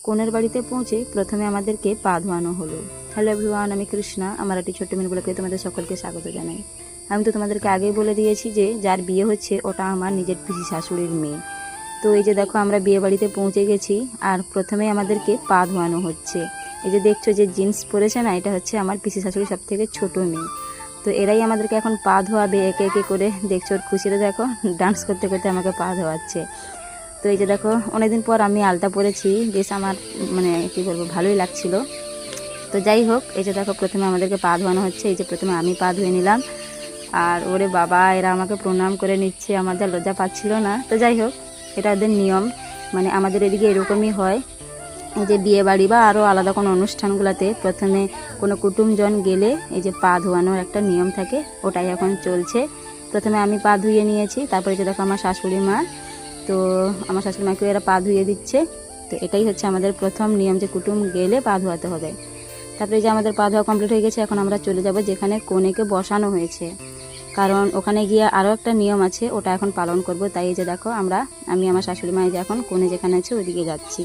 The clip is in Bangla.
কনের বাড়িতে পৌঁছে প্রথমে আমাদেরকে পা ধোয়ানো হলো। হ্যালো এভরিওয়ান, আমি কৃষ্ণা। আমার একটি ছোট্ট মেয়ে ব্লগে তোমাদের সকলকে স্বাগত জানাই। আমি তো তোমাদেরকে আগেই বলে দিয়েছি যে যার বিয়ে হচ্ছে ওটা আমার নিজের পিসি শাশুড়ির মেয়ে। তো এই যে দেখো, আমরা বিয়ে বাড়িতে পৌঁছে গেছি আর প্রথমে আমাদেরকে পা ধোয়ানো হচ্ছে। এই যে দেখছো যে জিন্স পরেছে না, এটা হচ্ছে আমার পিসি শাশুড়ির সব থেকে ছোটো মেয়ে। তো এরাই আমাদেরকে এখন পা ধোয়াবে একে একে করে। দেখছো ওর খুশিতে দেখো, ডান্স করতে করতে আমাকে পা ধোয়াচ্ছে। তো এই যে দেখো, অনেকদিন পর আমি আলতা পরেছি, বেশ আমার মানে কী বলবো, ভালোই লাগছিল। তো যাই হোক, এই যে দেখো প্রথমে আমাদেরকে পা ধোয়ানো হচ্ছে। এই যে প্রথমে আমি পা ধুয়ে নিলাম, আর ওরে বাবা, এরা আমাকে প্রণাম করে নিচ্ছে। আমার যা লজ্জা পাচ্ছিল না। তো যাই হোক, এটা ওদের নিয়ম, মানে আমাদের এদিকে এরকমই হয় যে বিয়ে বাড়ি বা আরও আলাদা কোনো অনুষ্ঠানগুলোতে প্রথমে কোনো কুটুমজন গেলে এই যে পা ধোয়ানোর একটা নিয়ম থাকে, ওটাই এখন চলছে। প্রথমে আমি পা ধুয়ে নিয়েছি, তারপরে যে দেখো আমার শাশুড়ি মা, তো আমার শাশুড়ি মাকেও এরা পা ধুয়ে দিচ্ছে। তো এটাই হচ্ছে আমাদের প্রথম নিয়ম, যে কুটুম গেলে পা ধোয়াতে হবে। তারপরে যে আমাদের পা ধোয়া কমপ্লিট হয়ে গেছে, এখন আমরা চলে যাব যেখানে কনেকে বসানো হয়েছে, কারণ ওখানে গিয়ে আরও একটা নিয়ম আছে, ওটা এখন পালন করব। তাই এই যে দেখো আমি আমার শাশুড়ি মা যে এখন কনে যেখানে আছে ওইদিকে যাচ্ছি।